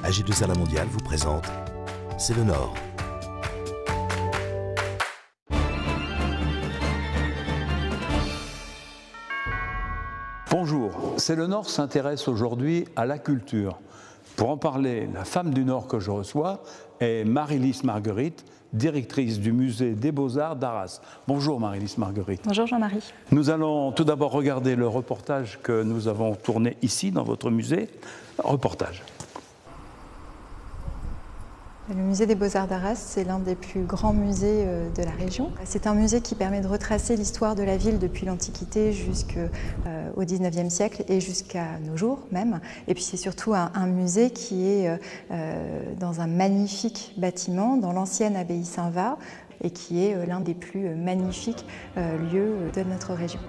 AG2R La Mondiale vous présente C'est le Nord. Bonjour, C'est le Nord s'intéresse aujourd'hui à la culture. Pour en parler, la femme du Nord que je reçois est Marie-Lise Margueritte, directrice du musée des Beaux-Arts d'Arras. Bonjour Marie-Lise Margueritte. Bonjour Jean-Marie. Nous allons tout d'abord regarder le reportage que nous avons tourné ici dans votre musée. Reportage. Le musée des Beaux-Arts d'Arras, c'est l'un des plus grands musées de la région. C'est un musée qui permet de retracer l'histoire de la ville depuis l'Antiquité jusqu'au XIXe siècle et jusqu'à nos jours même. Et puis c'est surtout un musée qui est dans un magnifique bâtiment, dans l'ancienne abbaye Saint-Va, et qui est l'un des plus magnifiques lieux de notre région.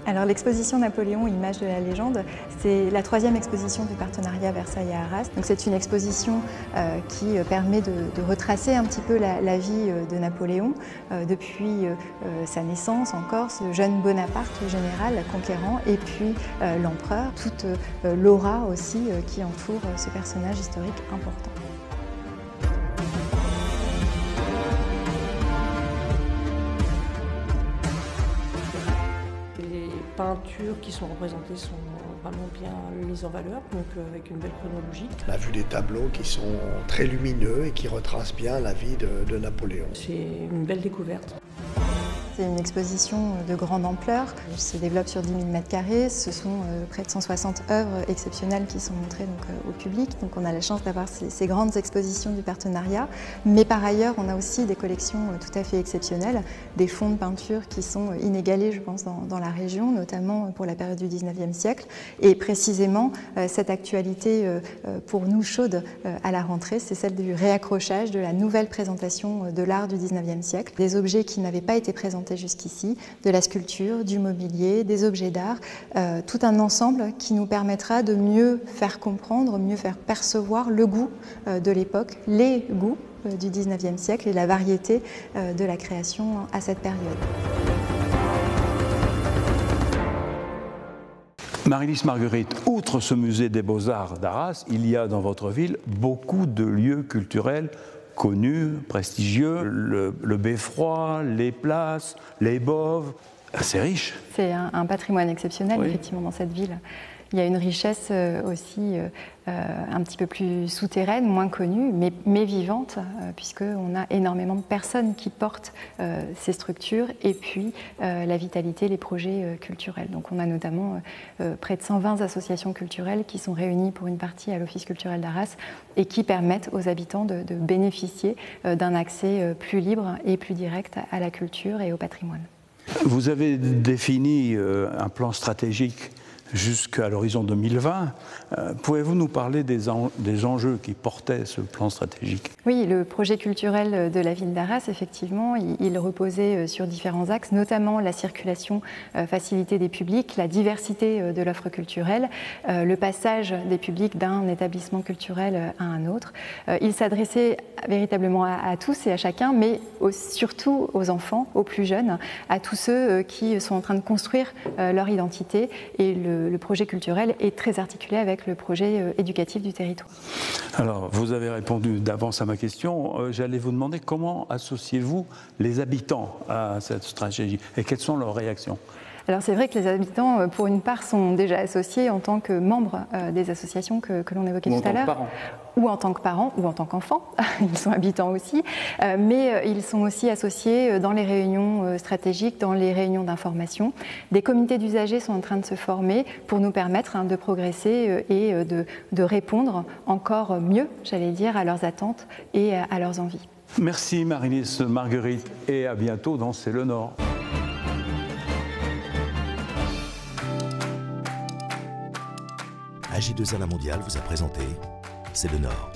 Alors l'exposition Napoléon, Images de la légende, c'est la troisième exposition du partenariat Versailles à Arras. Donc c'est une exposition qui permet de retracer un petit peu la vie de Napoléon depuis sa naissance en Corse, le jeune Bonaparte, le général conquérant, et puis l'empereur, toute l'aura aussi qui entoure ce personnage historique important. Les peintures qui sont représentées sont vraiment bien mises en valeur, donc avec une belle chronologie. On a vu des tableaux qui sont très lumineux et qui retracent bien la vie de Napoléon. C'est une belle découverte. C'est une exposition de grande ampleur, elle se développe sur 10 000 m². Ce sont près de 160 œuvres exceptionnelles qui sont montrées au public. Donc on a la chance d'avoir ces grandes expositions du partenariat. Mais par ailleurs, on a aussi des collections tout à fait exceptionnelles, des fonds de peinture qui sont inégalés, je pense, dans la région, notamment pour la période du XIXe siècle. Et précisément, cette actualité pour nous chaude à la rentrée, c'est celle du réaccrochage de la nouvelle présentation de l'art du XIXe siècle. Des objets qui n'avaient pas été présentés jusqu'ici, de la sculpture, du mobilier, des objets d'art, tout un ensemble qui nous permettra de mieux faire comprendre, mieux faire percevoir le goût de l'époque, les goûts du XIXe siècle et la variété de la création à cette période. Marie-Lise Margueritte, outre ce musée des Beaux-Arts d'Arras, il y a dans votre ville beaucoup de lieux culturels connus, prestigieux, le beffroi, les places, les boves, c'est riche. C'est un patrimoine exceptionnel, oui, effectivement, dans cette ville. Il y a une richesse aussi un petit peu plus souterraine, moins connue, mais vivante, puisqu'on a énormément de personnes qui portent ces structures et puis la vitalité, les projets culturels. Donc on a notamment près de 120 associations culturelles qui sont réunies pour une partie à l'Office culturel d'Arras et qui permettent aux habitants de bénéficier d'un accès plus libre et plus direct à la culture et au patrimoine. Vous avez défini un plan stratégique jusqu'à l'horizon 2020. Pouvez-vous nous parler des enjeux qui portaient ce plan stratégique? Oui, le projet culturel de la ville d'Arras, effectivement, il reposait sur différents axes, notamment la circulation facilitée des publics, la diversité de l'offre culturelle, le passage des publics d'un établissement culturel à un autre. Il s'adressait véritablement à tous et à chacun, mais surtout aux enfants, aux plus jeunes, à tous ceux qui sont en train de construire leur identité, et le projet culturel est très articulé avec le projet éducatif du territoire. Alors, vous avez répondu d'avance à ma question. J'allais vous demander comment associez-vous les habitants à cette stratégie et quelles sont leurs réactions? Alors c'est vrai que les habitants, pour une part, sont déjà associés en tant que membres des associations que l'on évoquait tout à l'heure. Ou en tant que parents, ou en tant qu'enfants, ils sont habitants aussi, mais ils sont aussi associés dans les réunions stratégiques, dans les réunions d'information. Des comités d'usagers sont en train de se former pour nous permettre de progresser et de répondre encore mieux, j'allais dire, à leurs attentes et à leurs envies. Merci Marie-Lise Margueritte et à bientôt dans C'est le Nord. AG2R La Mondiale vous a présenté C'est le Nord.